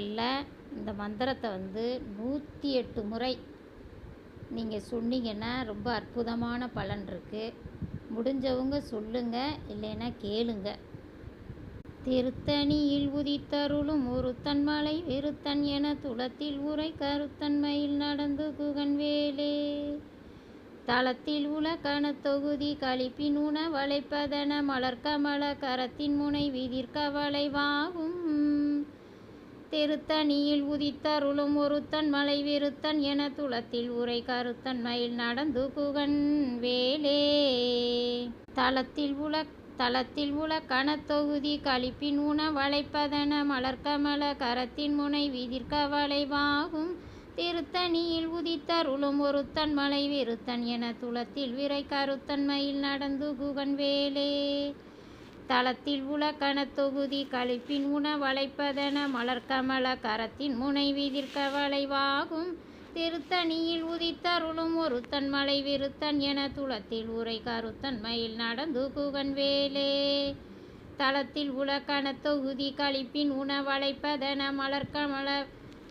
இல்ல, இந்த மந்திரத்தை 108 முறை நீங்கள் சொன்னீங்கன்னா ரொம்ப அற்புதமான பலன் இருக்குது. முடிஞ்சவங்க சொல்லுங்க, இல்லைன்னா கேளுங்க. திருத்தணியில் உதித்தருளும் ஒருத்தன் மலை விருத்தன் என துளத்தில் உரை கருத்தன்மையில் நடந்து குகன் வேலே. தளத்தில் உலக்கண தொகுதி கழிப்பின் உண வளைப்பதன மலர்கமல கரத்தின் முனை விதிர்க்க வளைவாகும். திருத்தணியில் உதித்தருளும் ஒருத்தன் மலை விருத்தன் என துளத்தில் உரை கருத்தன்மையில் நடந்து குகன் வேலே. தளத்தில் உலக்கண தொகுதி கழிப்பின் உண வளைப்பதன மலர்கமல கரத்தின் முனை விதிர்க்க வளைவாகும். திருத்தணியில் உதித்தருளும் ஒருத்தன் மலை விருத்தன் என துளத்தில் விரை கருத்தன்மையில் நடந்து குகன் வேலே. தளத்தில் உலக்கண தொகுதி கழிப்பின் உண வளைப்பதன மலர்கமல கரத்தின் முனை விதிர்க்க வளைவாகும். திருத்தணியில் உதித்தருளும் ஒருத்தன் மலை விருத்தன் என துளத்தில் உரை கருத்தன்மையில் நடந்து குகன் வேலே. தளத்தில் உலக்கண தொகுதி கழிப்பின் உண வளைப்பதன மலர்கமல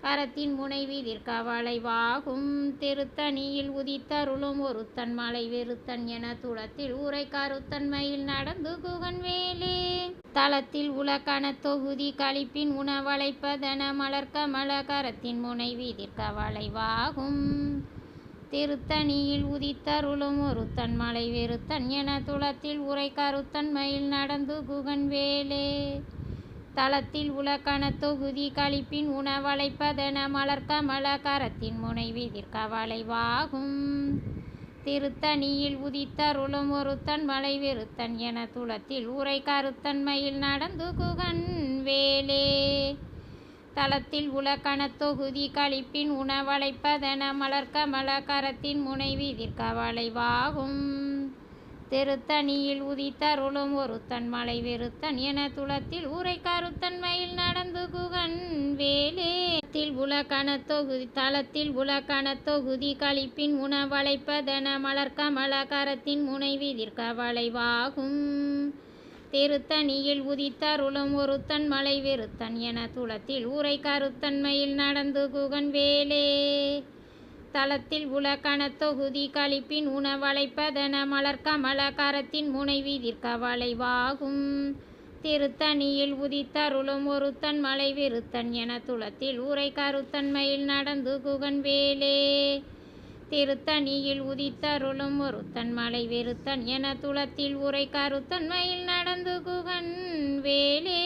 கரத்தின் முனை விதிர்க்க வளைவாகும். திருத்தணியில் உதித்தருளும் ஒருத்தன் மலை விருத்தன் என துளத்தில் உரை கருத்தன்மையில் நடந்து குகன் வேலே. தளத்தில் உலக்கண தொகுதி கழிப்பின் உண வளைப்பதன மலர்கமல கரத்தின் முனை விதிர்க்க வளைவாகும். திருத்தணியில் உதித்தருளும் ஒருத்தன் மலை விருத்தன் என துளத்தில் உரை கருத்தன்மையில் நடந்து குகன் வேலே. தளத்தில் உலக்கண தொகுதி கழிப்பின் உண வளைப்பதன மலர்கமல கரத்தின் முனை விதிர்க்க வளைவாகும். திருத்தணியில் உதித்தருளும் ஒருத்தன் மலை விருத்தன் என துளத்தில் உரை கருத்தன்மையில் நடந்து குகன் வேலே. தளத்தில் உலக்கண தொகுதி கழிப்பின் உண வளைப்பதன மலர்கமல கரத்தின் முனை விதிர்க்க வளைவாகும். திருத்தணியில் உதித்தருளும் ஒருத்தன் மலை விருத்தன் என துளத்தில் உரை கருத்தன்மையில் நடந்து குகன் வேலே. தளத்தில் உலக்கண தொகுதி கழிப்பின் உண வளைப்பதன மலர்கமல கரத்தின் முனை விதிர்க்க வளைவாகும். திருத்தணியில் உதித்தருளும் ஒருத்தன் மலை விருத்தன் என துளத்தில் உரை கருத்தன்மையில் நடந்து குகன் வேலே. தளத்தில் உலக்கண தொகுதி கழிப்பின் உண வளைப்பதன மலர்கமல கரத்தின் முனை விதிர்க்க வளைவாகும். திருத்தணியில் உதித்தருளும் ஒருத்தன் மலை விருத்தன் என துளத்தில் உரை கருத்தன்மையில் நடந்து குகன் வேலே. திருத்தணியில் உதித்தருளும் ஒருத்தன் மலை விருத்தன் என துளத்தில் உரை கருத்தன்மையில் நடந்து குகன் வேலே.